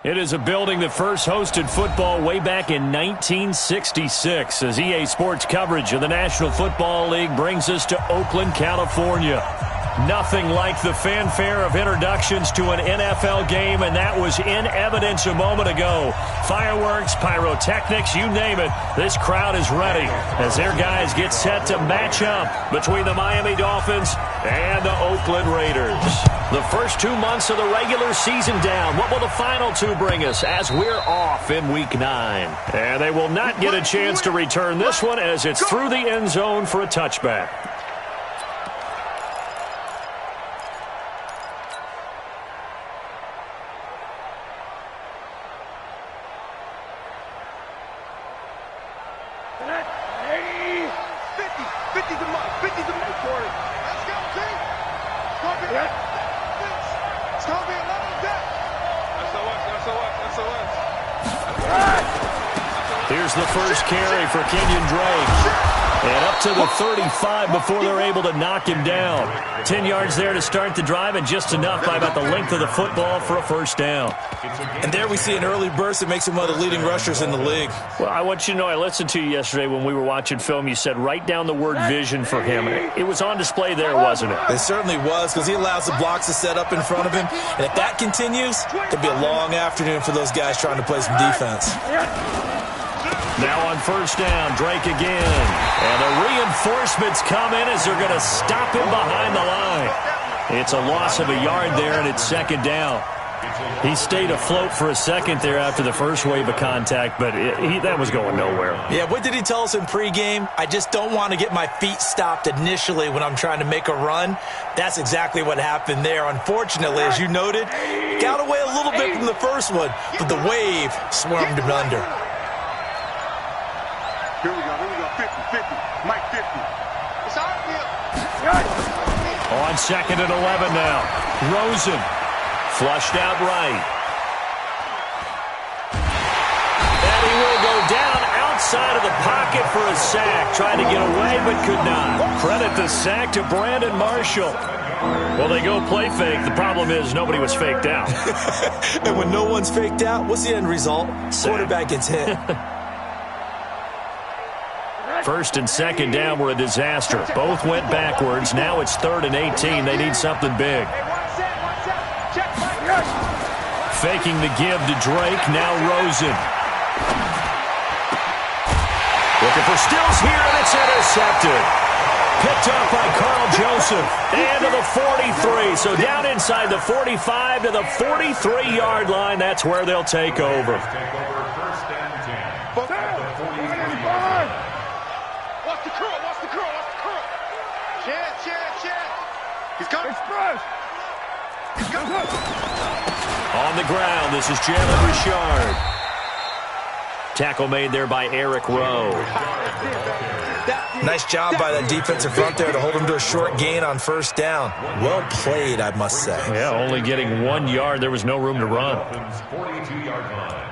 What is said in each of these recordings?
It is a building that first hosted football way back in 1966 as EA Sports coverage of the National Football League brings us to Oakland, California. Nothing like the fanfare of introductions to an NFL game, and that was in evidence a moment ago. Fireworks, pyrotechnics, you name it. This crowd is ready as their guys get set to match up between the Miami Dolphins and the Oakland Raiders. The first 2 months of the regular season down. What will the final two bring us as we're off in Week 9? And they will not get a chance to return this one as it's through the end zone for a touchback. Here's the first carry for Kenyon Drake. And up to the 35 before they're able to knock him down. 10 yards there to start the drive, and just enough by about the length of the football for a first down. And there we see an early burst that makes him one of the leading rushers in the league. Well, I want you to know, I listened to you yesterday when we were watching film. You said write down the word vision for him. It was on display there, wasn't it? It certainly was, because he allows the blocks to set up in front of him. And if that continues, it'll be a long afternoon for those guys trying to play some defense. Now on first down, Drake again. And the reinforcements come in as they're going to stop him behind the line. It's a loss of a yard there, and it's second down. He stayed afloat for a second there after the first wave of contact, but that was going nowhere. Yeah, what did he tell us in pregame? I just don't want to get my feet stopped initially when I'm trying to make a run. That's exactly what happened there. Unfortunately, as you noted, got away a little bit from the first one, but the wave swarmed him under. Here we go, 50, Mike 50. It's our field. On second and 11 now. Rosen flushed out right. And he will go down outside of the pocket for a sack. Trying to get away but could not. Credit the sack to Brandon Marshall. Well, they go play fake. The problem is nobody was faked out. And when no one's faked out, what's the end result? Quarterback gets hit. First and second down were a disaster. Both went backwards. Now it's 3rd and 18. They need something big. Faking the give to Drake. Now Rosen. Looking for Stills here, and it's intercepted. Picked up by Carl Joseph. And to the 43. So down inside the 45 to the 43-yard line. That's where they'll take over. He's coming. On the ground, this is Jalen Richard. Tackle made there by Eric Rowe. Nice job by that defensive front there to hold him to a short gain on first down. Well played, I must say. Yeah, only getting 1 yard. There was no room to run. 42-yard line.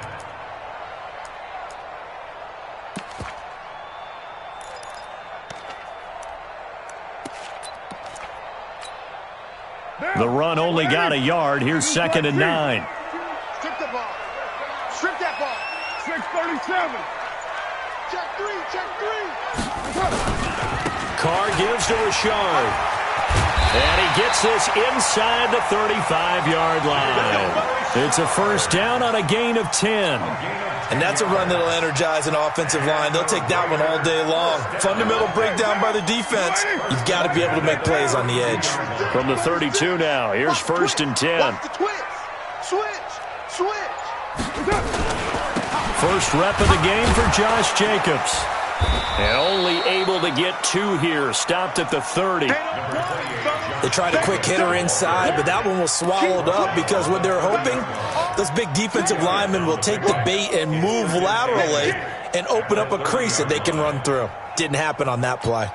The run only got a yard. Here's 2nd and 9. Strip the ball. Strip that ball. 637. Check three. Carr gives to Richard. And he gets this inside the 35-yard line. It's a first down on a gain of 10. And that's a run that'll energize an offensive line. They'll take that one all day long. Fundamental breakdown by the defense. You've got to be able to make plays on the edge. From the 32 now, here's 1st and 10. Switch. First rep of the game for Josh Jacobs. And only able to get 2 here. Stopped at the 30. They tried a quick hitter inside, but that one was swallowed up because what they're hoping, those big defensive linemen will take the bait and move laterally and open up a crease that they can run through. Didn't happen on that play.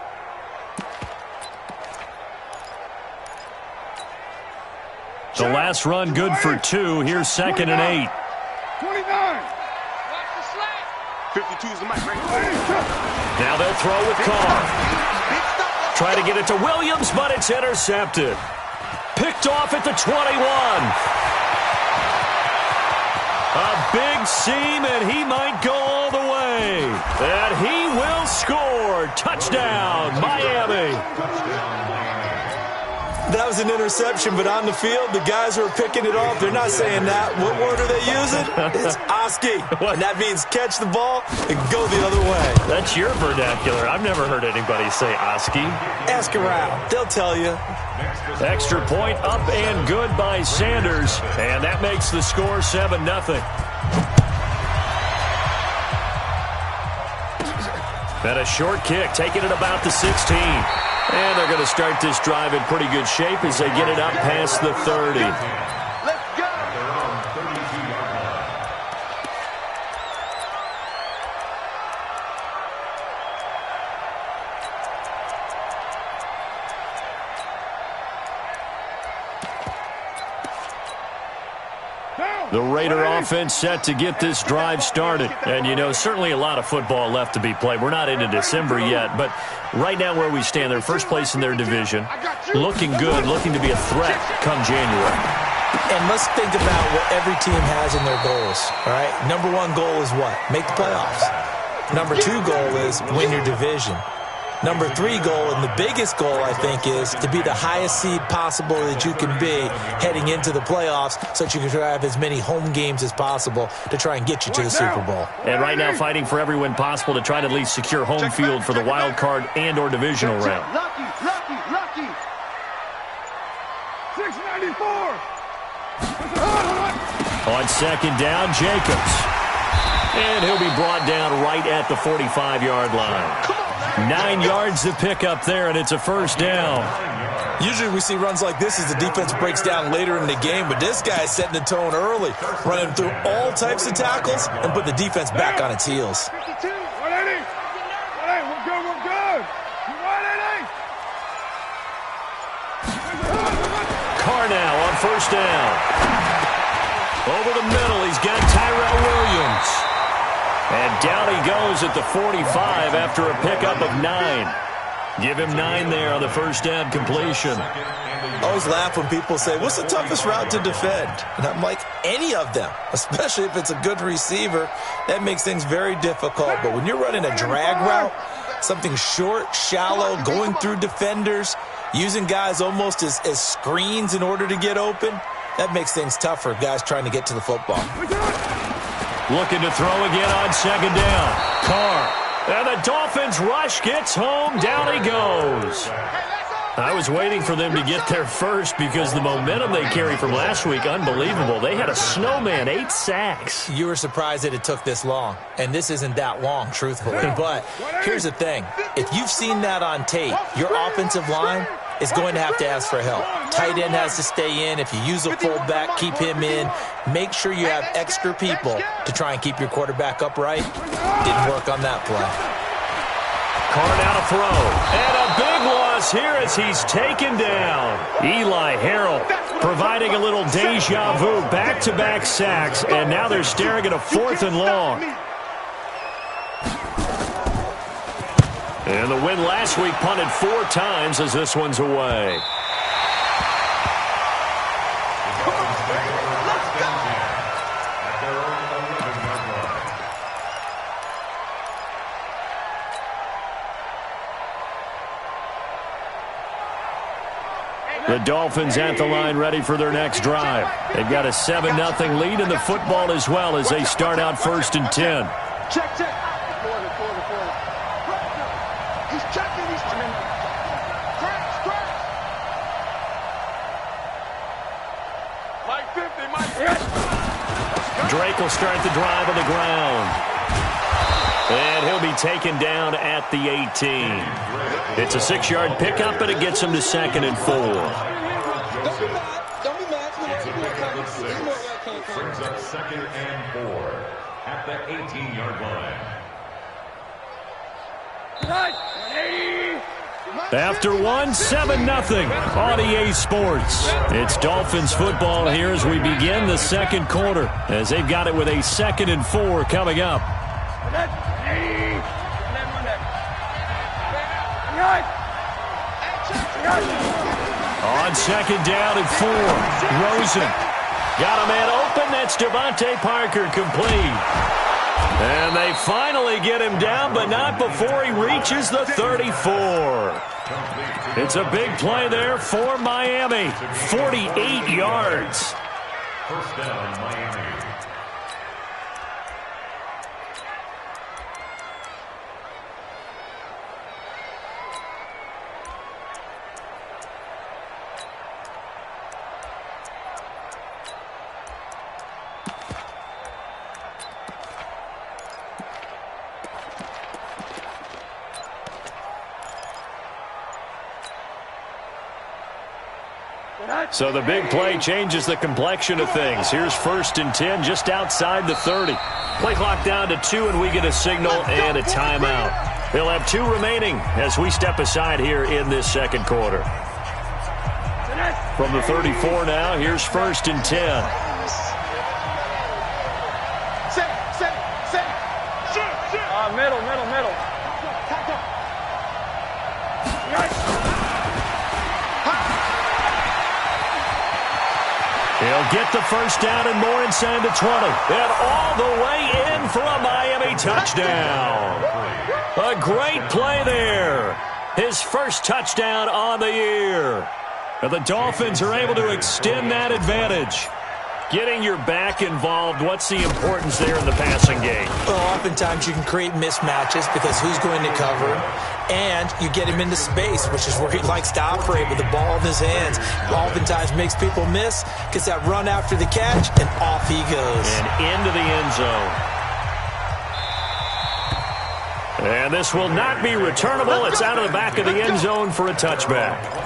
The last run good for 2. Here's 2nd and 8. 29. 52 is the mic right there. Now they'll throw with Carr. Try to get it to Williams, but it's intercepted. Picked off at the 21. A big seam, and he might go all the way. And he will score. Touchdown, Miami. That was an interception, but on the field, the guys who are picking it off, they're not saying that. What word are they using? It's Oski. And that means catch the ball and go the other way. That's your vernacular. I've never heard anybody say Oski. Ask around. They'll tell you. Extra point up and good by Sanders. And that makes the score 7-0. And a short kick, taking it about the 16. And they're going to start this drive in pretty good shape as they get it up past the 30. Let's go. The Raider offense set to get this drive started. And, you know, certainly a lot of football left to be played. We're not into December yet, but right now where we stand, they're first place in their division, looking good, looking to be a threat come January. And let's think about what every team has in their goals, all right? Number one goal is what? Make the playoffs. Number two goal is win your division. Number three goal, and the biggest goal, I think, is to be the highest seed possible that you can be heading into the playoffs so that you can have as many home games as possible to try and get you to the Super Bowl. And right now fighting for every win possible to try to at least secure home field for the wild card and or divisional round. Lucky. 694. On second down, Jacobs. And he'll be brought down right at the 45-yard line. 9 yards to pick up there, and it's a first down. Usually we see runs like this as the defense breaks down later in the game, but this guy is setting the tone early, running through all types of tackles and put the defense back on its heels. 52, 180. 180, we're good. 180. Carr now on first down. Over the middle, he's got Tyrell Williams. And down he goes at the 45 after a pickup of 9. Give him 9 there on the first down completion. I always laugh when people say, what's the toughest route to defend? And I'm like, any of them, especially if it's a good receiver. That makes things very difficult. But when you're running a drag route, something short, shallow, going through defenders, using guys almost as screens in order to get open, that makes things tough for guys trying to get to the football. Looking to throw again on second down. Carr. And the Dolphins rush gets home. Down he goes. I was waiting for them to get there first because the momentum they carry from last week, unbelievable. They had a snowman, 8 sacks. You were surprised that it took this long, and this isn't that long, truthfully. But here's the thing. If you've seen that on tape, your offensive line is going to have to ask for help. Tight end has to stay in. If you use a fullback, keep him in. Make sure you have extra people to try and keep your quarterback upright. Didn't work on that play. Carr now to throw. And a big loss here as he's taken down. Eli Harrell providing a little deja vu. Back-to-back sacks, and now they're staring at a 4th and long. And the win last week punted 4 times as this one's away. The Dolphins at the line ready for their next drive. They've got a 7-0 lead in the football as well as they start out 1st and 10. Check. He's checking. Crash. Mike 50. Drake will start the drive on the ground. And he'll be taken down at the 18. It's a 6-yard pickup, and it gets him to 2nd and 4. Don't be mad. Brings up 2nd and 4 at the 18-yard line. After 7-0 on EA Sports. It's Dolphins football here as we begin the second quarter, as they've got it with a 2nd and 4 coming up. On second down and 4, Rosen Got a man open. That's Devontae Parker complete. And they finally get him down, but not before he reaches the 34. It's a big play there for Miami. 48 yards. First down, Miami. So the big play changes the complexion of things. Here's 1st and 10 just outside the 30. Play clock down to 2, and we get a signal and a timeout. They'll have 2 remaining as we step aside here in this second quarter. From the 34 now, here's 1st and 10. Middle. He'll get the first down and more inside the 20. And all the way in for a Miami touchdown. A great play there. His first touchdown on the year. And the Dolphins are able to extend that advantage. Getting your back involved, what's the importance there in the passing game? Well, oftentimes you can create mismatches because who's going to cover him? And you get him into space, which is where he likes to operate with the ball in his hands. Oftentimes makes people miss, gets that run after the catch, and off he goes. And into the end zone. And this will not be returnable. It's out of the back of the end zone for a touchback.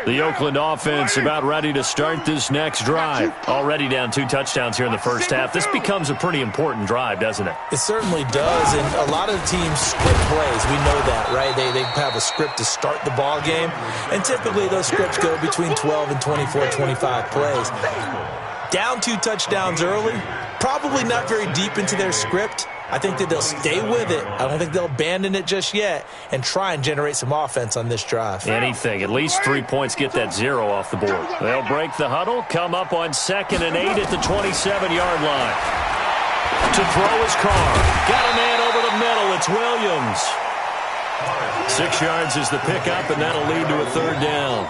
The Oakland offense about ready to start this next drive. Already down 2 touchdowns here in the first half. This becomes a pretty important drive, doesn't it? It certainly does, and a lot of teams script plays. We know that, right? They have a script to start the ball game, and typically those scripts go between 12 and 24, 25 plays. Down 2 touchdowns early, probably not very deep into their script. I think that they'll stay with it. I don't think they'll abandon it just yet and try and generate some offense on this drive. Anything. At least 3 points, get that 0 off the board. They'll break the huddle, come up on 2nd and 8 at the 27-yard line. To throw his car. Got a man over the middle. It's Williams. 6 yards is the pickup, and that'll lead to a 3rd down.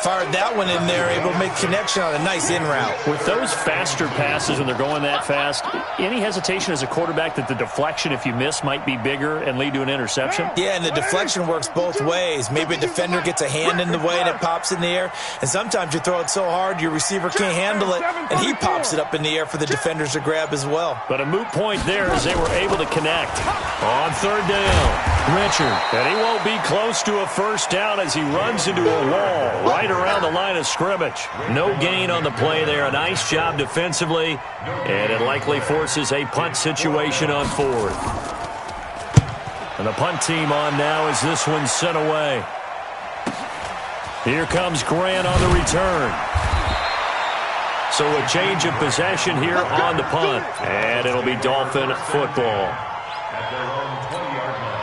Fired that one in there, able to make connection on a nice in route. With those faster passes when they're going that fast, any hesitation as a quarterback that the deflection, if you miss, might be bigger and lead to an interception? Yeah, and the deflection works both ways. Maybe a defender gets a hand in the way and it pops in the air, and sometimes you throw it so hard your receiver can't handle it, and he pops it up in the air for the defenders to grab as well. But a moot point there as they were able to connect. On 3rd down, Richard. And he won't be close to a first down as he runs into a wall right around the line of scrimmage. No gain on the play there. A nice job defensively, and it likely forces a punt situation on 4th. And the punt team on now as this one's sent away. Here comes Grant on the return. So a change of possession here on the punt, and it'll be Dolphin football. At their own 20-yard line.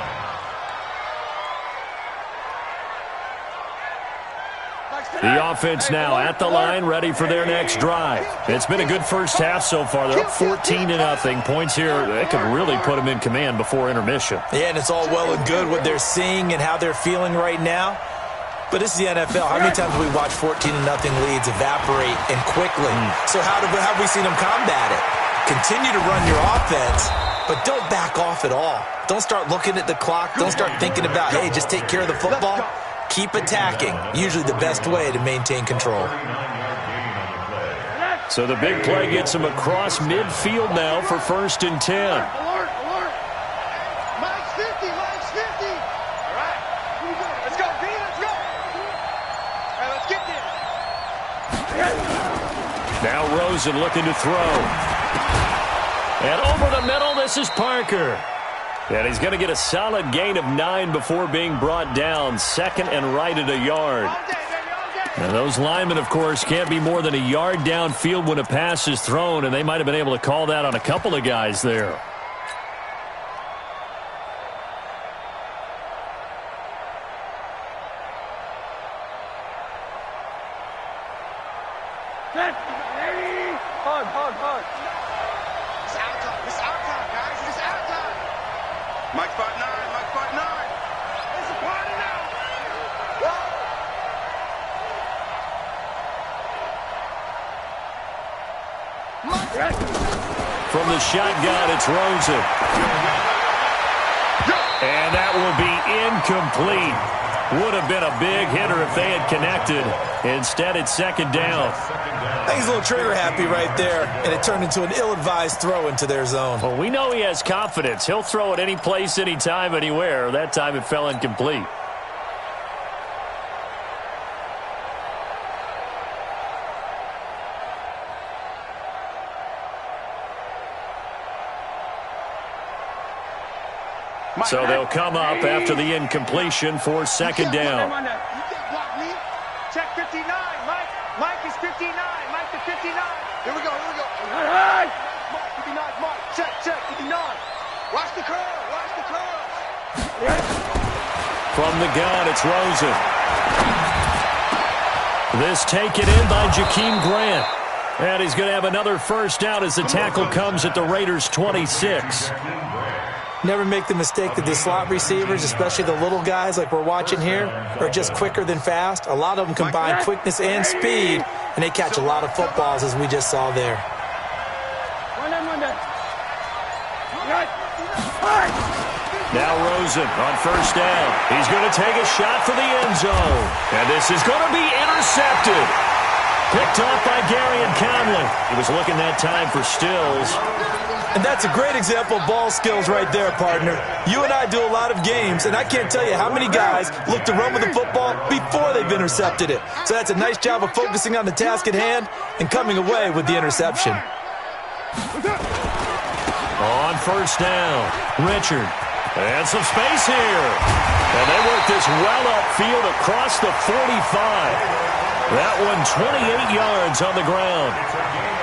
The offense now at the line, ready for their next drive. It's been a good first half so far. They're up 14-0. Points here, that could really put them in command before intermission. Yeah, and it's all well and good what they're seeing and how they're feeling right now. But this is the NFL. How many times have we watched 14-0 leads evaporate and quickly? So how have we seen them combat it? Continue to run your offense, but don't back off at all. Don't start looking at the clock. Don't start thinking about, hey, just take care of the football. Keep attacking. Usually the best way to maintain control. So the big play gets him across midfield now for 1st and 10. Alert, alert. Max 50, Max 50. All right. Let's go, B, let's go. All right, let's get this. Now Rosen looking to throw. And over the middle, this is Parker. And he's going to get a solid gain of 9 before being brought down. 2nd and right at a yard. And those linemen, of course, can't be more than a yard downfield when a pass is thrown, and they might have been able to call that on a couple of guys there. Hard. It's our time. It's our time, guys. It's our time. Mike 5'9". It's a party now. From the shotgun, it's Rosen. And that will be incomplete. Would have been a big hitter if they had connected. Instead, it's second down. I think he's a little trigger happy right there, and it turned into an ill-advised throw into their zone. Well, we know he has confidence. He'll throw it any place, anytime, anywhere. That time it fell incomplete. So they'll come up after the incompletion for second down. You can't block me. Check 59, Mike. Mike is 59. Mike to 59. Here we go. Mike, 59, Mike. Check, 59. Watch the curve. From the gun, it's Rosen. This taken in by Jakeem Grant. And he's going to have another first down as the tackle comes at the Raiders' 26. Never make the mistake that the slot receivers, especially the little guys like we're watching here, are just quicker than fast. A lot of them combine quickness and speed, and they catch a lot of footballs, as we just saw there. Now Rosen on first down. He's going to take a shot for the end zone. And this is going to be intercepted. Picked off by Garyon Conley. He was looking that time for Stills. And that's a great example of ball skills right there, partner. You and I do a lot of games, and I can't tell you how many guys look to run with the football before they've intercepted it. So that's a nice job of focusing on the task at hand and coming away with the interception. On first down, Richard. And some space here. And they work this well upfield across the 45. That one 28 yards on the ground.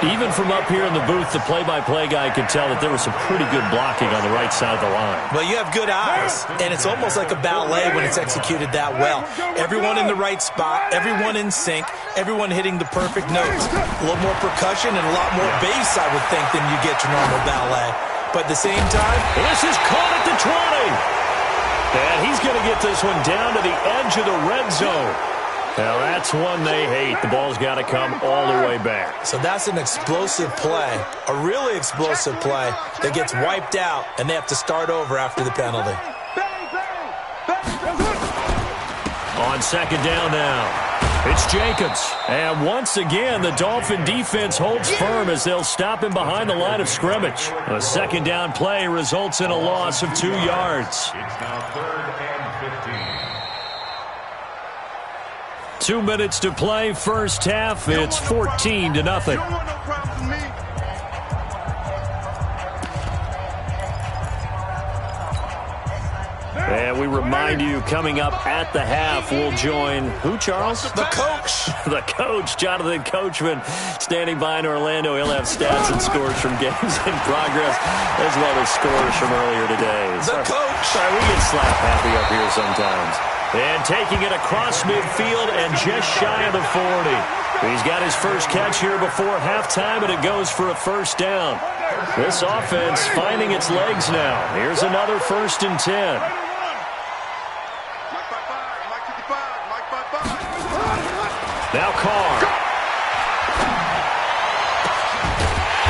Even from up here in the booth, the play-by-play guy could tell that there was some pretty good blocking on the right side of the line. Well, you have good eyes, and it's almost like a ballet when it's executed that well. Everyone in the right spot, everyone in sync, everyone hitting the perfect notes. A little more percussion and a lot more bass, I would think, than you get your normal ballet. But at the same time, this is caught at the 20. And he's going to get this one down to the edge of the red zone. Now, that's one they hate. The ball's got to come all the way back. So that's an explosive play, a really explosive play that gets wiped out, and they have to start over after the penalty. On second down now, it's Jacobs. And once again, the Dolphin defense holds firm as they'll stop him behind the line of scrimmage. A second down play results in a loss of 2 yards. It's now 3rd and 15. 2 minutes to play, first half. It's 14-0. And we remind you, coming up at the half, we'll join who, Charles? The coach. The coach, Jonathan Coachman, standing by in Orlando. He'll have stats and scores from games in progress, as well as scores from earlier today. The coach. Sorry, we get slap happy up here sometimes. And taking it across midfield and just shy of the 40. He's got his first catch here before halftime, and it goes for a first down. This offense finding its legs now. Here's another 1st and 10. Now Carr.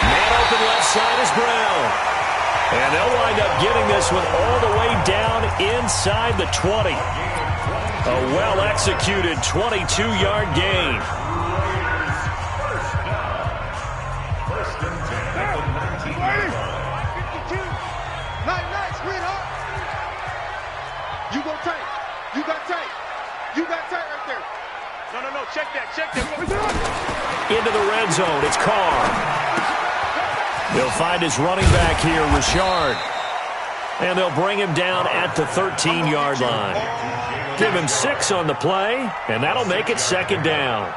Man open left side is Brown. And they'll wind up getting this one all the way down inside the 20. A well-executed 22-yard gain. First and 10 at the 19-yard line. 52. Nice, sweetheart. You go tight. You got tight. You got tight right there. No, check that. Into the red zone, it's Carr. He'll find his running back here, Richard. And they'll bring him down at the 13-yard line. Give him 6 on the play, and that'll make it second down.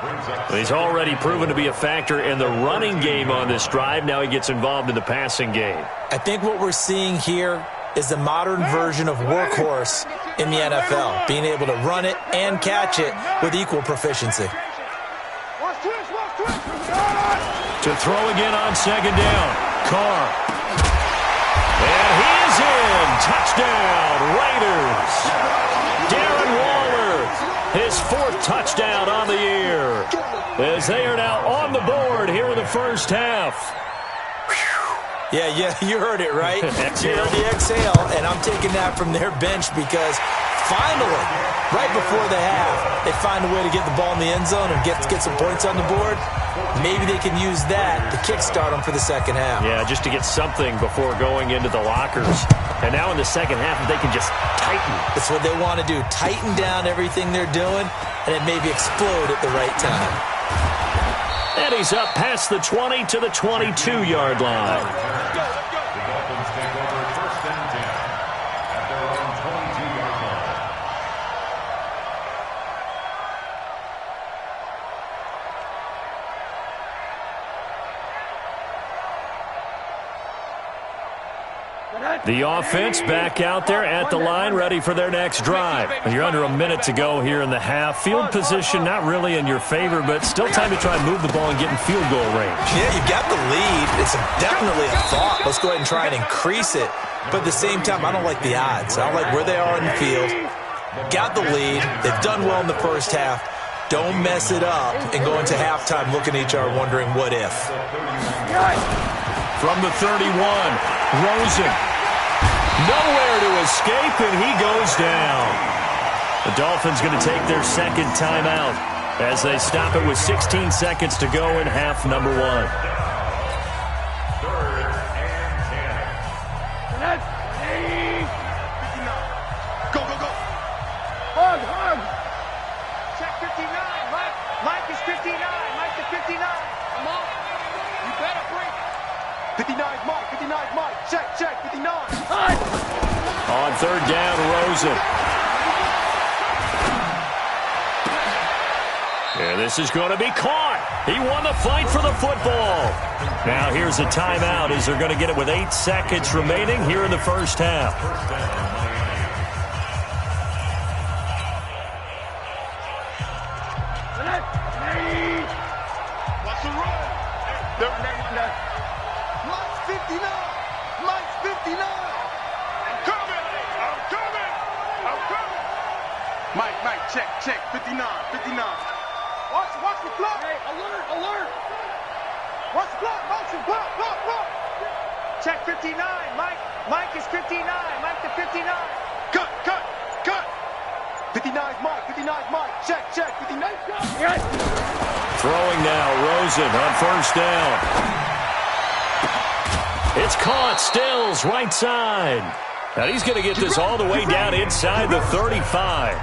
He's already proven to be a factor in the running game on this drive. Now he gets involved in the passing game. I think what we're seeing here is the modern version of workhorse in the NFL, being able to run it and catch it with equal proficiency. To throw again on second down. Carr. And he is in. Touchdown, Raiders. Darren Waller, his 4th touchdown on the year, as they are now on the board here in the first half. Yeah, you heard it, right? You heard the exhale, and I'm taking that from their bench because finally, right before the half, they find a way to get the ball in the end zone and get some points on the board. Maybe they can use that to kickstart them for the second half. Yeah, just to get something before going into the lockers. And now in the second half, if they can just tighten. That's what they want to do, tighten down everything they're doing, and then maybe explode at the right time. And he's up past the 20 to the 22-yard line. The Dolphins take over first and 10 at their own 22-yard line. The offense back out there at the line, ready for their next drive. You're under a minute to go here in the half. Field position not really in your favor, but still time to try and move the ball and get in field goal range. Yeah, you got the lead. It's definitely a thought. Let's go ahead and try and increase it. But at the same time, I don't like the odds. I don't like where they are in the field. Got the lead. They've done well in the first half. Don't mess it up and go into halftime looking at each other wondering what if. From the 31, Rosen. Nowhere to escape, and he goes down. The Dolphins going to take their second timeout as they stop it with 16 seconds to go in half number 1. 3rd and 10. Go, go, go. Hug. Check 59. Mike is 59. Mike is 59. Come on. You better break. 59 Mike. 59 Mike. Check. 59. On 3rd down, Rosen. Yeah, this is going to be caught. He won the fight for the football. Now here's a timeout as they're going to get it with 8 seconds remaining here in the first half. What's the run? Mike's 59. Mike's 59. I'm coming. Mike, check. 59. Watch the clock. Hey, alert. Watch the clock. Motion. Block. Check 59. Mike is 59. Mike to 59. Cut. 59 Mike. Check. 59. Yes. Throwing now, Rosen on 1st down. It's caught. Stills, right side. Now he's going to get this all the way down inside the 35.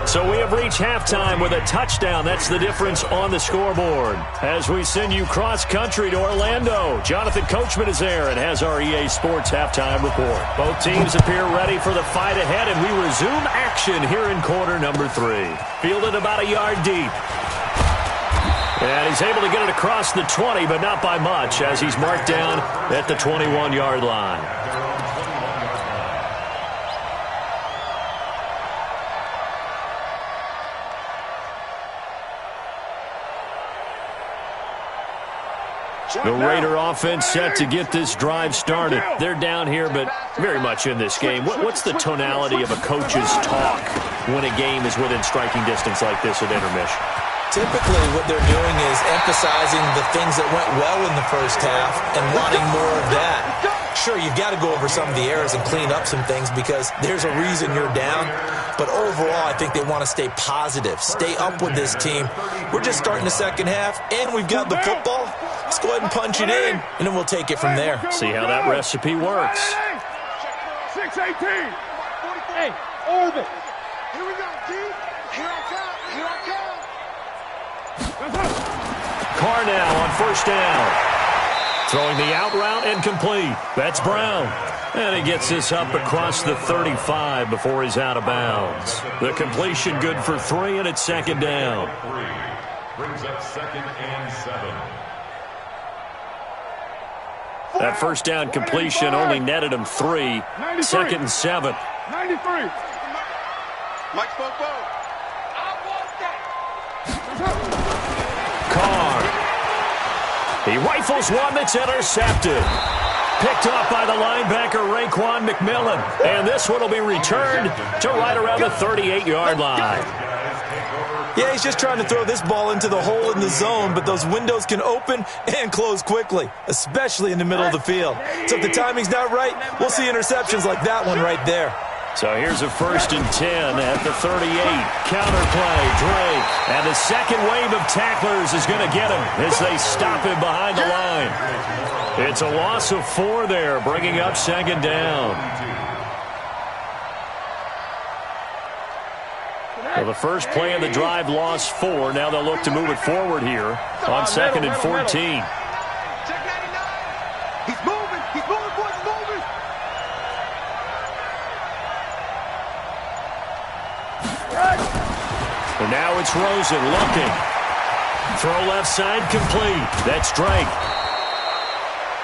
So we have reached halftime with a touchdown. That's the difference on the scoreboard. As we send you cross-country to Orlando, Jonathan Coachman is there and has our EA Sports halftime report. Both teams appear ready for the fight ahead, and we resume action here in quarter number 3. Fielded about a yard deep. And he's able to get it across the 20, but not by much, as he's marked down at the 21-yard line. The Raider offense set to get this drive started. They're down here, but very much in this game. What's the tonality of a coach's talk when a game is within striking distance like this at intermission? Typically, what they're doing is emphasizing the things that went well in the first half and wanting more of that. Sure, you've got to go over some of the errors and clean up some things because there's a reason you're down. But overall, I think they want to stay positive, stay up with this team. We're just starting the second half, and we've got the football. Let's go ahead and punch it in, and then we'll take it from there. See how that recipe works. 6-18. Hey, orbit. Here we go, G. Here I come. Carr now on 1st down. Throwing the out route and complete. That's Brown. And he gets this up across the 35 before he's out of bounds. The completion good for 3, and it's second down. Brings up 2nd and 7. That first down completion only netted him 3. 2nd and 7. 93. Mike Fopo. I want that. Carr. He rifles one that's intercepted. Picked off by the linebacker, Raekwon McMillan. And this one will be returned to right around the 38-yard line. Yeah, he's just trying to throw this ball into the hole in the zone, but those windows can open and close quickly, especially in the middle of the field. So if the timing's not right, we'll see interceptions like that one right there. So here's a 1st and 10 at the 38. Counterplay, Drake. And the second wave of tacklers is going to get him as they stop him behind the line. It's a loss of 4 there, bringing up 2nd down. Well, the first play of the drive lost 4. Now they'll look to move it forward here on 2nd and 14. Check 99. He's moving. He's moving, boys. Moving. And now it's Rosen looking. Throw left side complete. That's Drake.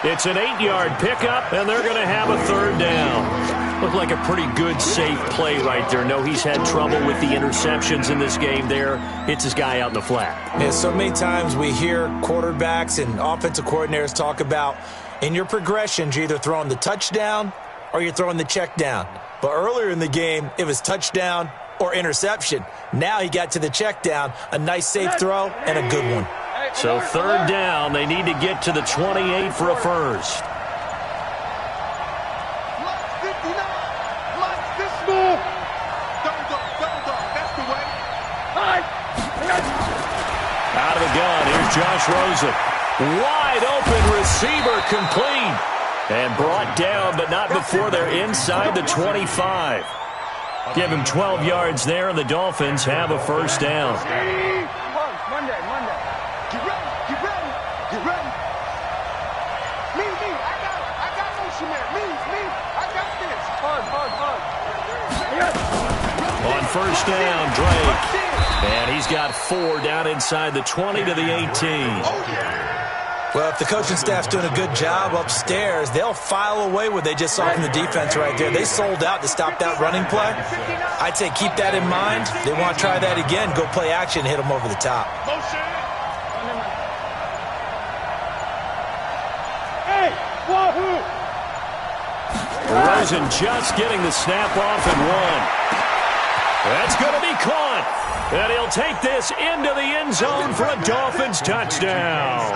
It's an 8-yard pickup, and they're going to have a 3rd down. Looked like a pretty good, safe play right there. No, he's had trouble with the interceptions in this game there. Hits his guy out in the flat. Yeah, so many times we hear quarterbacks and offensive coordinators talk about in your progressions, you're either throwing the touchdown or you're throwing the check down. But earlier in the game, it was touchdown or interception. Now he got to the check down, a nice safe throw, and a good one. So 3rd down, they need to get to the 28 for a first. Out of the gun, here's Josh Rosen. Wide open receiver complete. And brought down, but not before they're inside the 25. Give him 12 yards there, and the Dolphins have a first down. Monday. Get ready. Get ready. Me. I got motion there. Me. I got this. Hard. On first down, Drake. And he's got 4 down inside the 20 to the 18. Well, if the coaching staff's doing a good job upstairs, they'll file away what they just saw from the defense right there. They sold out to stop that running play. I'd say keep that in mind. They want to try that again. Go play action, hit them over the top. Hey, wahoo! Rosen just getting the snap off and 1. That's going to be caught. And he'll take this into the end zone for a Dolphins touchdown.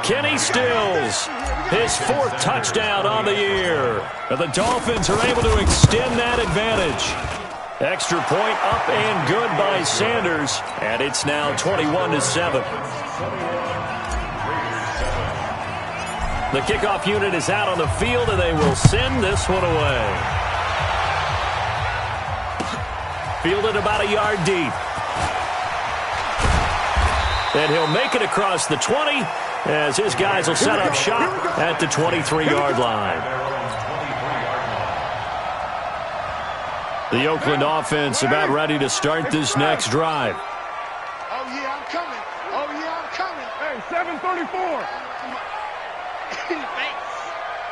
Kenny Stills, his 4th touchdown on the year. And the Dolphins are able to extend that advantage. Extra point up and good by Sanders. And it's now 21-7. The kickoff unit is out on the field, and they will send this one away. Fielded about a yard deep. And he'll make it across the 20 as his guys will set up shop at the 23-yard line. The Oakland offense about ready to start this next drive. Oh, yeah, I'm coming. Hey, 734.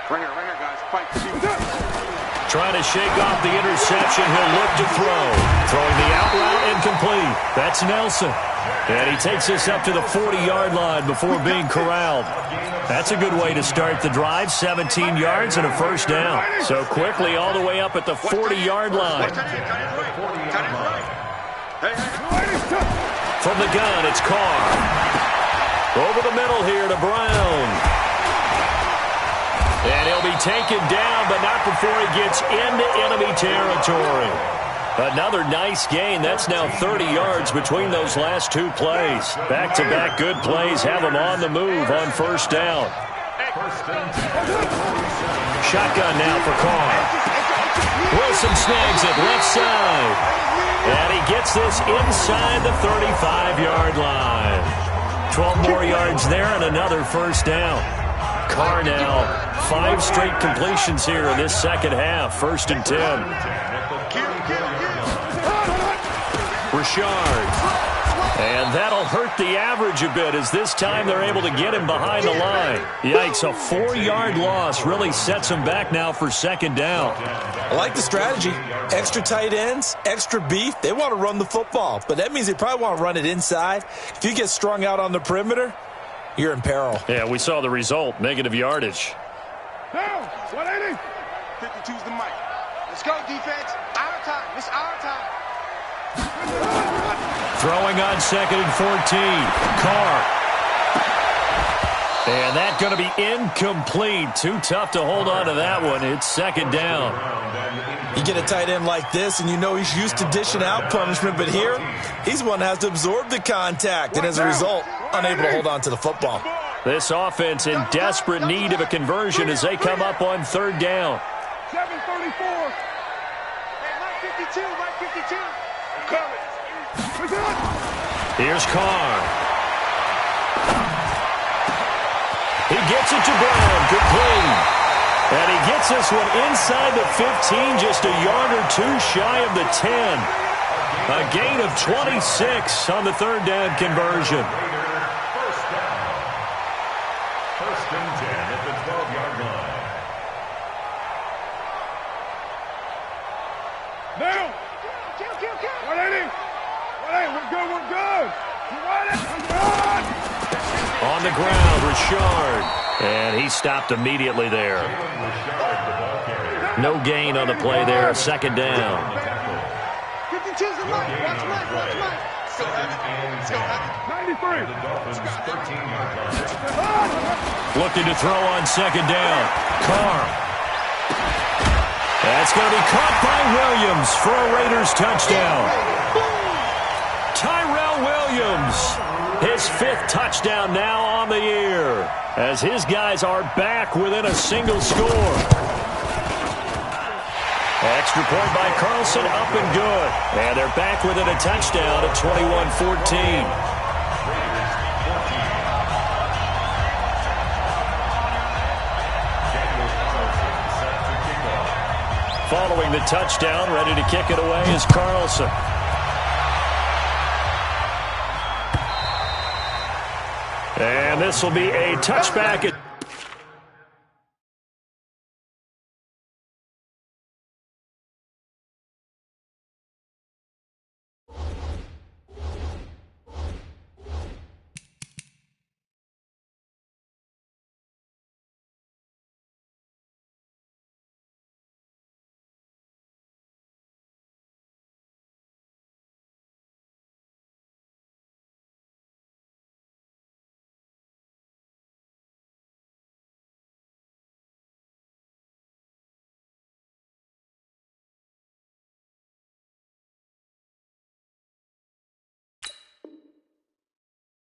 Ringer, guys. Fight. Trying to shake off the interception. He'll look to throw. Throwing the out route incomplete. That's Nelson. And he takes this up to the 40-yard line before being corralled. That's a good way to start the drive. 17 yards and a first down. So quickly all the way up at the 40-yard line. From the gun, it's Carr. Over the middle here to Brown. And he'll be taken down, but not before he gets into enemy territory. Another nice gain. That's now 30 yards between those last 2 plays. Back-to-back good plays have him on the move on first down. Shotgun now for Carr. Wilson snags it left side. And he gets this inside the 35-yard line. 12 more yards there and another first down. Carr now 5 straight completions here in this second half. 1st and 10. Richard. And that'll hurt the average a bit as this time they're able to get him behind the line. Yikes, a 4-yard loss really sets him back now for 2nd down. I like the strategy. Extra tight ends, extra beef. They want to run the football, but that means they probably want to run it inside. If you get strung out on the perimeter, you're in peril. Yeah, we saw the result, negative yardage. Down, 180. 52's the mic. Let's go, defense. Our time. It's our time. Throwing on 2nd and 14. Carr. And that's going to be incomplete. Too tough to hold on to that one. It's 2nd down. You get a tight end like this, and you know he's used to dishing out punishment, but here, he's the one that has to absorb the contact, and as a result, unable to hold on to the football. This offense in desperate need of a conversion as they come up on 3rd down. 7:34. Hey, Mike 52, Mike 52. I'm coming. Here's Carr. He gets it to Brown, complete. And he gets this one inside the 15, just a yard or 2 shy of the 10. A gain of 26 on the 3rd down conversion. First and 10 at the 12-yard line. Now. Kill. 180. 180, we're good. You want it? On the ground, Richard. And he stopped immediately there. No gain on the play there. 2nd down. 52's the mic. Watch Mike. Let's go, 93. Looking to throw on 2nd down. Carr. That's going to be caught by Williams for a Raiders touchdown. Tyrell Williams, his 5th touchdown now on the year, as his guys are back within a single score. Extra point by Carlson, up and good. And they're back within a touchdown at 21-14. Following the touchdown, ready to kick it away is Carlson. And this will be a touchback.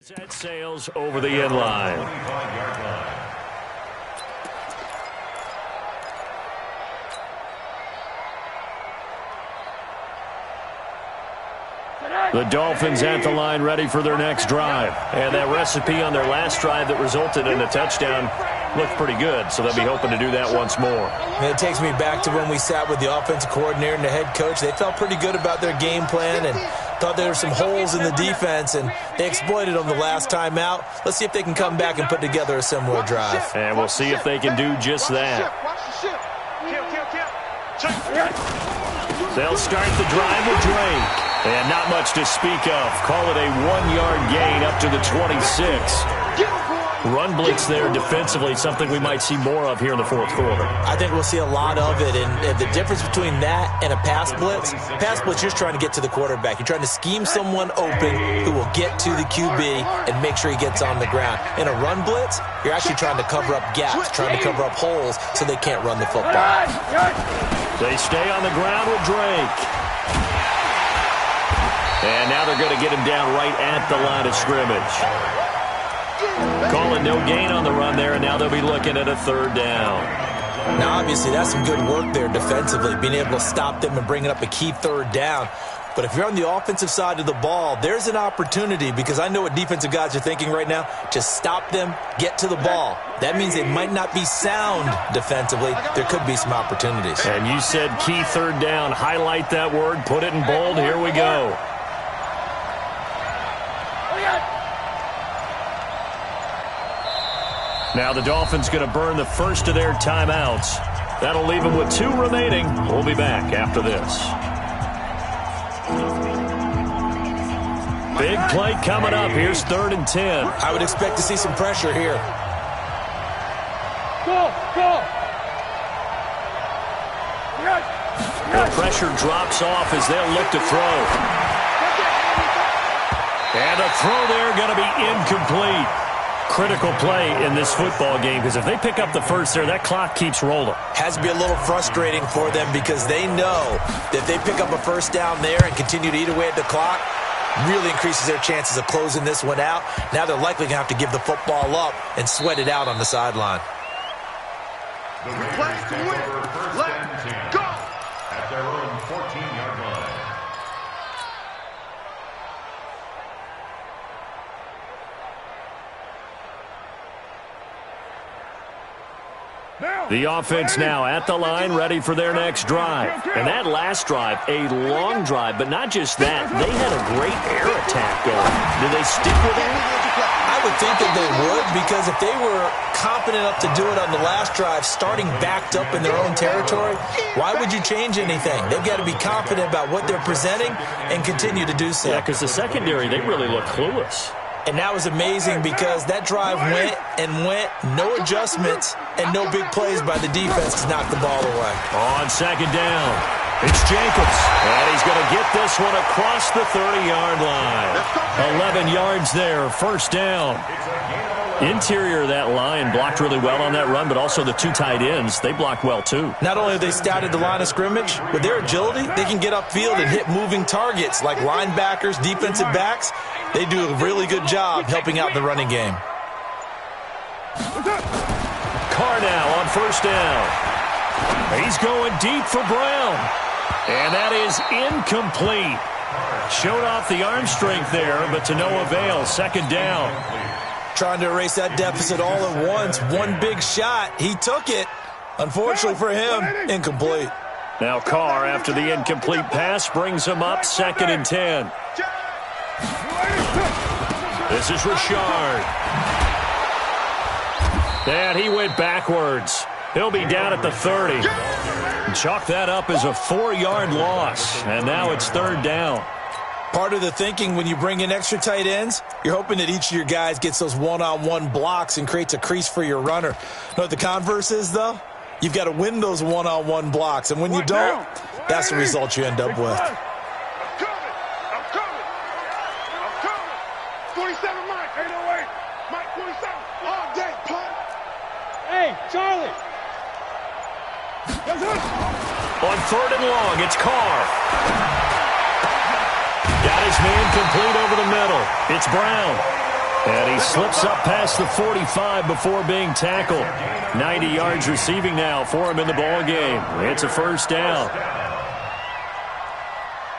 Set sails over the end line. The Dolphins at the line ready for their next drive. And that recipe on their last drive that resulted in a touchdown looked pretty good, so they'll be hoping to do that once more. And it takes me back to when we sat with the offensive coordinator and the head coach. They felt pretty good about their game plan and thought there were some holes in the defense, and they exploited them the last time out. Let's see if they can come back and put together a similar drive. And we'll see if they can do just that. They'll start the drive with Drake. And not much to speak of. Call it a 1-yard gain up to the 26. Run blitz there defensively, something we might see more of here in the 4th quarter. I think we'll see a lot of it, and the difference between that and a pass blitz, you're just trying to get to the quarterback. You're trying to scheme someone open who will get to the QB and make sure he gets on the ground. In a run blitz, you're actually trying to cover up gaps, trying to cover up holes so they can't run the football. They stay on the ground with Drake. And now they're going to get him down right at the line of scrimmage. Calling no gain on the run there, and now they'll be looking at a 3rd down. Now, obviously, that's some good work there defensively, being able to stop them and bringing up a key 3rd down. But if you're on the offensive side of the ball, there's an opportunity, because I know what defensive guys are thinking right now. Just stop them, get to the ball. That means they might not be sound defensively. There could be some opportunities. And you said key third down. Highlight that word, put it in bold. Here we go. Now the Dolphins going to burn the first of their timeouts. That'll leave them with 2 remaining. We'll be back after this. Big play coming up. Here's 3rd and 10. I would expect to see some pressure here. Go! The pressure drops off as they'll look to throw. And a throw there going to be incomplete. Critical play in this football game, because if they pick up the first there, that clock keeps rolling. Has to be a little frustrating for them, because they know that if they pick up a first down there and continue to eat away at the clock, really increases their chances of closing this one out. Now they're likely going to have to give the football up and sweat it out on the sideline. The Raiders take over 1st and 10 at their own 14-yard line. The offense now at the line, ready for their next drive. And that last drive, a long drive, but not just that. They had a great air attack going. Do they stick with that? I would think that they would, because if they were confident enough to do it on the last drive, starting backed up in their own territory, why would you change anything? They've got to be confident about what they're presenting and continue to do so. Yeah, because the secondary, they really look clueless. And that was amazing, because that drive went and went, no adjustments, and no big plays by the defense to knock the ball away. On 2nd down, it's Jacobs. And he's going to get this one across the 30-yard line. 11 yards there, 1st down. Interior of that line blocked really well on that run, but also the 2 tight ends, they blocked well too. Not only have they scouted the line of scrimmage, with their agility, they can get upfield and hit moving targets like linebackers, defensive backs. They do a really good job helping out the running game. Carr now on 1st down. He's going deep for Brown. And that is incomplete. Showed off the arm strength there, but to no avail. 2nd down. Trying to erase that deficit all at once. One big shot. He took it. Unfortunately for him, incomplete. Now Carr, after the incomplete pass, brings him up 2nd and 10. This is Richard. And he went backwards. He'll be down at the 30. Chalk that up as a 4-yard loss. And now it's 3rd down. Part of the thinking when you bring in extra tight ends, you're hoping that each of your guys gets those one-on-one blocks and creates a crease for your runner. Know what the converse is, though? You've got to win those one-on-one blocks. And when you don't, that's the result you end up with. I'm coming. 27, Mike. 808. Mike, 27. All day, punt. Hey, Charlie. On 3rd and long, it's Carr. Got his man complete over the middle. It's Brown. And he slips up past the 45 before being tackled. 90 yards receiving now for him in the ball game. It's a 1st down.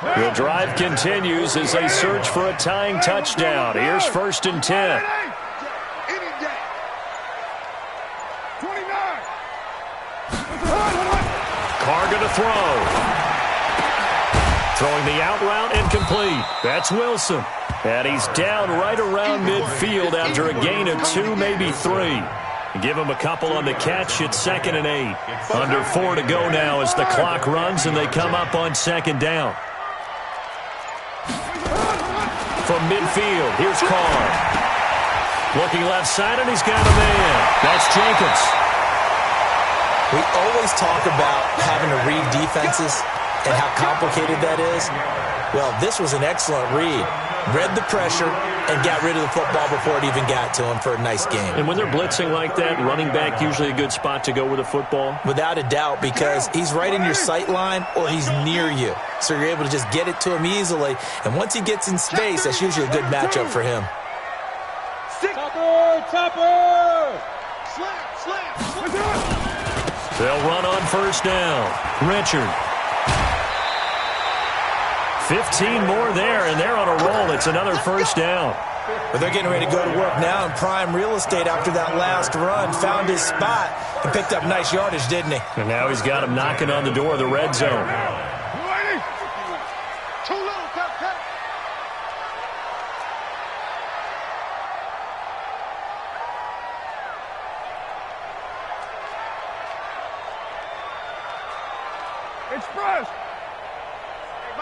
The drive continues as they search for a tying touchdown. Here's 1st and 10. Carr going to throw. Throwing the out route incomplete. That's Wilson. And he's down right around midfield after a gain of 2, maybe 3. Give him a couple on the catch. It's 2nd and 8. Under 4 to go now as the clock runs and they come up on 2nd down. From midfield, here's Carr. Looking left side, and he's got a man. That's Jacobs. We always talk about having to read defenses and how complicated that is. Well, this was an excellent read. Read the pressure and got rid of the football before it even got to him for a nice game. And when they're blitzing like that, running back usually a good spot to go with a football? Without a doubt, because he's right in your sight line or he's near you. So you're able to just get it to him easily. And once he gets in space, that's usually a good matchup for him. Topper! Slam! They'll run on 1st down. Richard. 15 more there, and they're on a roll. It's another first down. But they're getting ready to go to work now in prime real estate after that last run. Found his spot and picked up nice yardage, didn't he? And now he's got him knocking on the door of the red zone. Too little, cut. Express.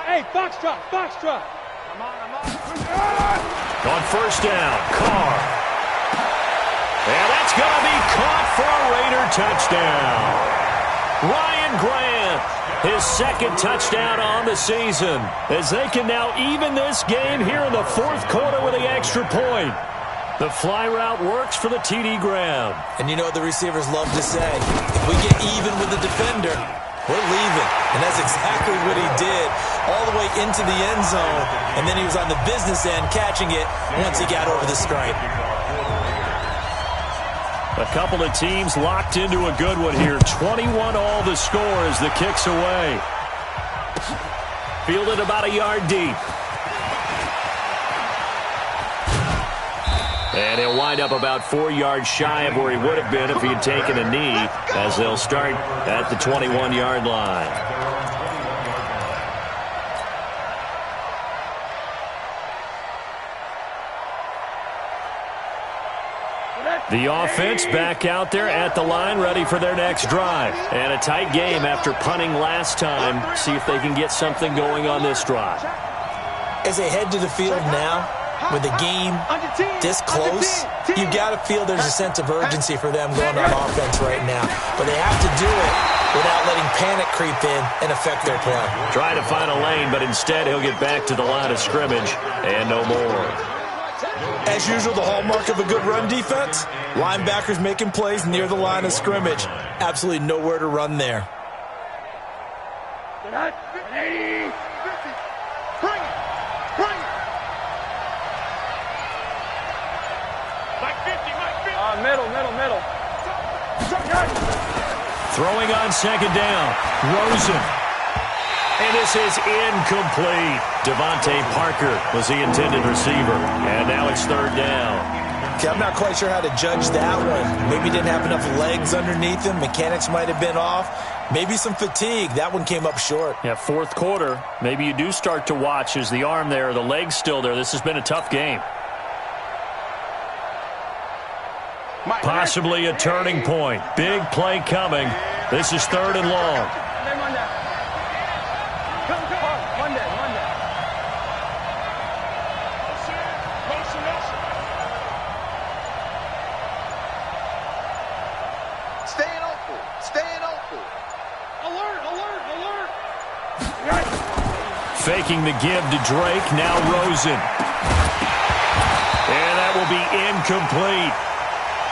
Hey, Foxtrot. I'm on. On first down, Carr. And that's going to be caught for a Raider touchdown. Ryan Grant, his second touchdown on the season, as they can now even this game here in the fourth quarter with the extra point. The fly route works for the TD Graham. And you know what the receivers love to say? If we get even with the defender, we're leaving. And that's exactly what he did, all the way into the end zone. And then he was on the business end catching it once he got over the stripe. A couple of teams locked into a good one here. 21 all the score as the kick's away. Fielded about a yard deep. And he'll wind up about 4 yards shy of where he would have been if he had taken a knee, as they'll start at the 21-yard line. The offense back out there at the line, ready for their next drive. And a tight game after punting last time. See if they can get something going on this drive. As they head to the field now, with the game this close, you got to feel there's a sense of urgency for them going on offense right now. But they have to do it without letting panic creep in and affect their play. Try to find a lane, but instead he'll get back to the line of scrimmage and no more. As usual, the hallmark of a good run defense, linebackers making plays near the line of scrimmage. Absolutely nowhere to run there. Bring it. Middle. Throwing on second down, Rosen. And this is incomplete. Devontae Parker was the intended receiver. And now it's third down. Okay, I'm not quite sure how to judge that one. Maybe he didn't have enough legs underneath him. Mechanics might have been off. Maybe some fatigue. That one came up short. Yeah, fourth quarter. Maybe you do start to watch. Is the arm there, the leg's still there? This has been a tough game. Possibly a turning point. Big play coming. This is third and long. Staying open. Alert. Faking the give to Drake. Now Rosen. And that will be incomplete.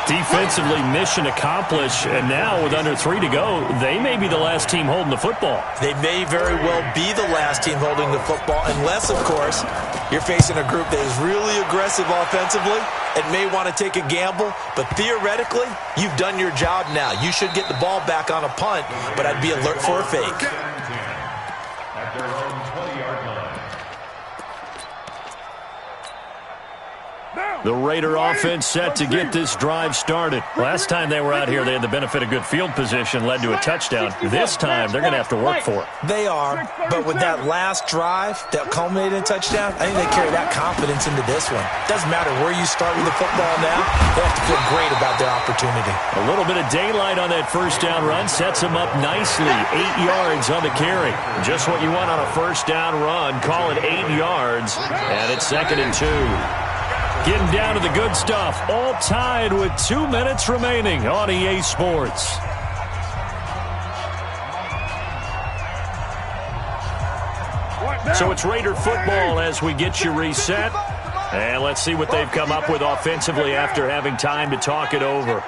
Defensively, mission accomplished, and now with under 3 to go, they may be the last team holding the football. They may very well be the last team holding the football, unless, of course, you're facing a group that is really aggressive offensively and may want to take a gamble, but theoretically, you've done your job now. You should get the ball back on a punt, but I'd be alert for a fake. At their own 20-yard line. The Raider offense set to get this drive started. Last time they were out here, they had the benefit of good field position, led to a touchdown. This time, they're going to have to work for it. They are, but with that last drive that culminated in a touchdown, I think they carry that confidence into this one. Doesn't matter where you start with the football now, they have to feel great about their opportunity. A little bit of daylight on that first down run sets them up nicely. 8 yards on the carry. Just what you want on a first down run. Call it 8 yards, and it's 2nd and 2. Getting down to the good stuff, all tied with 2 minutes remaining on EA Sports. So it's Raider football as we get you reset. And let's see what they've come up with offensively after having time to talk it over.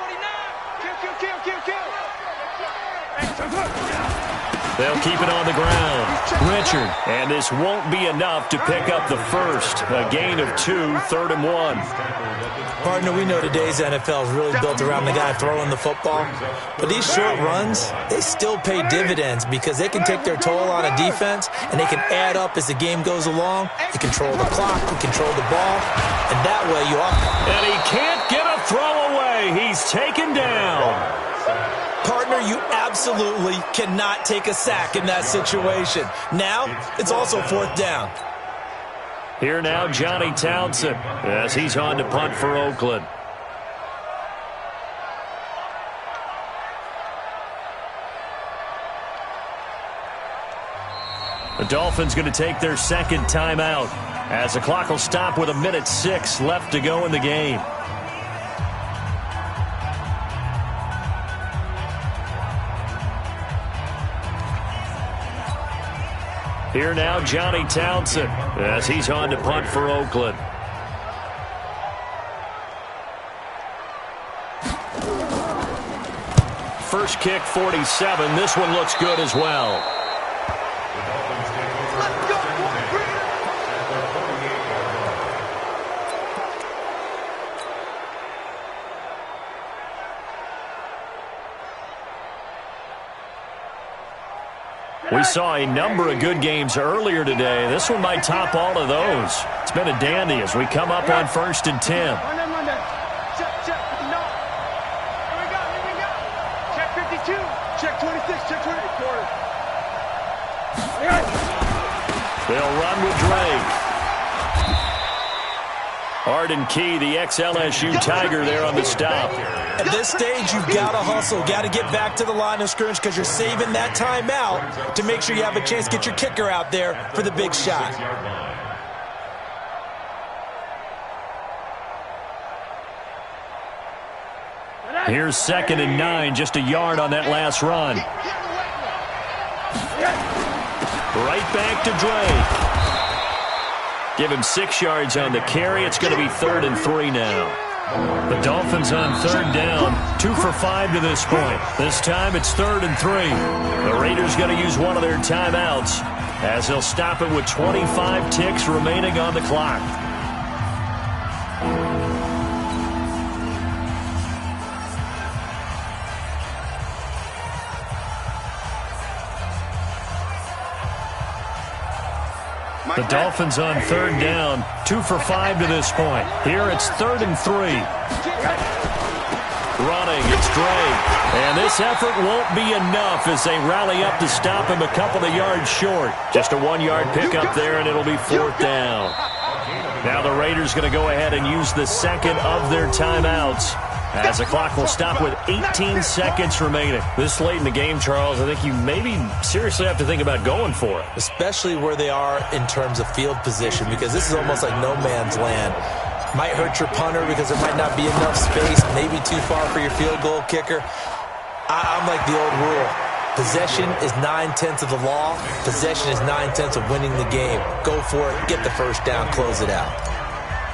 They'll keep it on the ground. Richard, and this won't be enough to pick up the first. A gain of 2, 3rd and 1. Partner, we know today's NFL is really built around the guy throwing the football. But these short runs, they still pay dividends because they can take their toll on a defense and they can add up as the game goes along. They control the clock, they control the ball, and that way you are. And he can't get a throw away. He's taken down. Partner, you absolutely cannot take a sack in that situation. Now, it's also fourth down. Here now, Johnny Townsend, as he's on to punt for Oakland. The Dolphins going to take their second timeout, as the clock will stop with 1:06 left to go in the game. Here now, Johnny Townsend, as he's on to punt for Oakland. First kick, 47. This one looks good as well. We saw a number of good games earlier today. This one might top all of those. It's been a dandy as we come up on 1st and 10. Check 59. Here we go. Check 52. Check 26. Check 24. They'll run with Drake. Arden Key, the ex-LSU Tiger, there on the stop. At this stage, you've got to hustle, got to get back to the line of scrimmage because you're saving that timeout to make sure you have a chance to get your kicker out there for the big shot. Here's 2nd and 9, just a yard on that last run. Right back to Drake. Give him 6 yards on the carry. It's going to be 3rd and 3 now. The Dolphins on 3rd down, 2 for 5 to this point. This time it's 3rd and 3. The Raiders going to use one of their timeouts as they'll stop it with 25 ticks remaining on the clock. The Dolphins on 3rd down, 2 for 5 to this point. Here it's 3rd and 3. Running, it's Drake. And this effort won't be enough as they rally up to stop him a couple of yards short. Just a 1-yard pickup there, and it'll be 4th down. Now the Raiders going to go ahead and use the second of their timeouts, as the clock will stop with 18 seconds remaining. This late in the game, Charles, I think you maybe seriously have to think about going for it. Especially where they are in terms of field position, because this is almost like no man's land. Might hurt your punter because there might not be enough space, maybe too far for your field goal kicker. I'm like the old rule. Possession is 9/10 of the law. Possession is 9/10 of winning the game. Go for it, get the first down, close it out.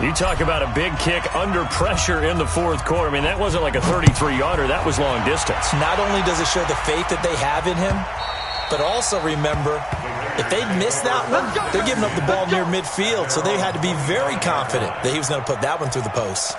You talk about a big kick under pressure in the 4th quarter. I mean, that wasn't like a 33-yarder. That was long distance. Not only does it show the faith that they have in him, but also remember, if they'd missed that one, they're giving up the ball near midfield, so they had to be very confident that he was going to put that one through the post.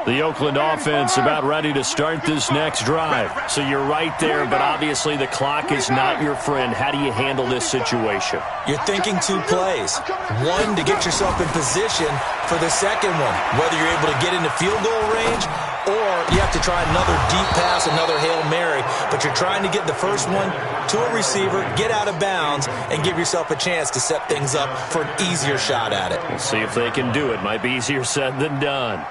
The Oakland offense about ready to start this next drive. So you're right there, but obviously the clock is not your friend. How do you handle this situation? You're thinking 2 plays. One, to get yourself in position for the second one, whether you're able to get into field goal range or you have to try another deep pass, another Hail Mary. But you're trying to get the first one to a receiver, get out of bounds, and give yourself a chance to set things up for an easier shot at it. We'll see if they can do it. Might be easier said than done.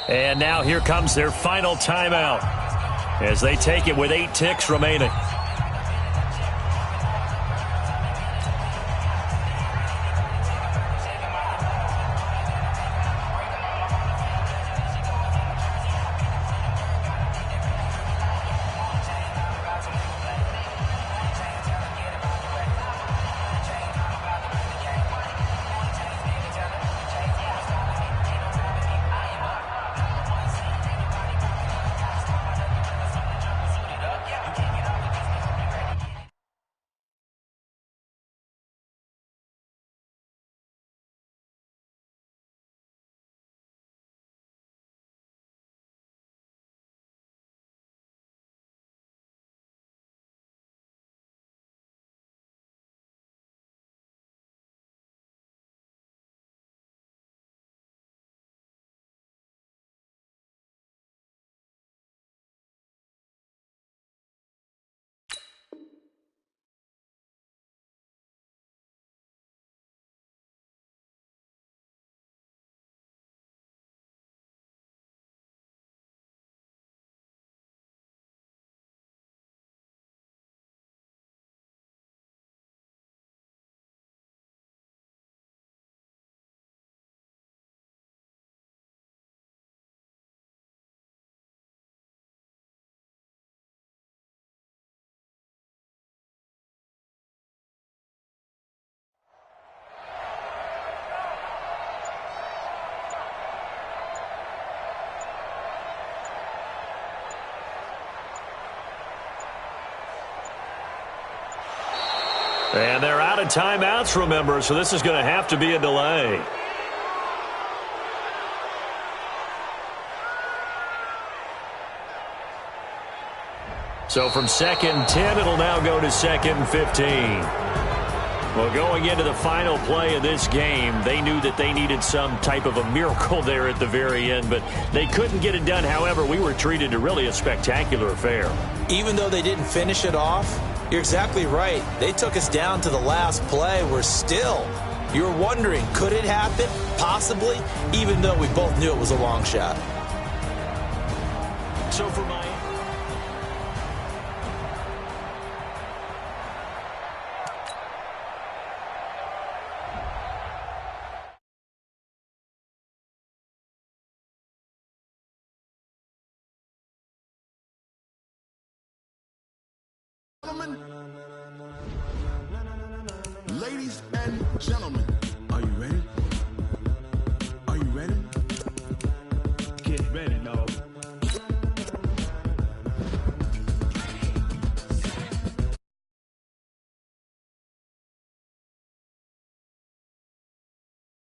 And now here comes their final timeout as they take it with 8 ticks remaining. And they're out of timeouts, remember, so this is going to have to be a delay. So from 2nd 10, it'll now go to 2nd 15. Well, going into the final play of this game, they knew that they needed some type of a miracle there at the very end, but they couldn't get it done. However, we were treated to really a spectacular affair. Even though they didn't finish it off, you're exactly right. They took us down to the last play. We're still, you're wondering, could it happen? Possibly, even though we both knew it was a long shot. So for my... Ladies and gentlemen,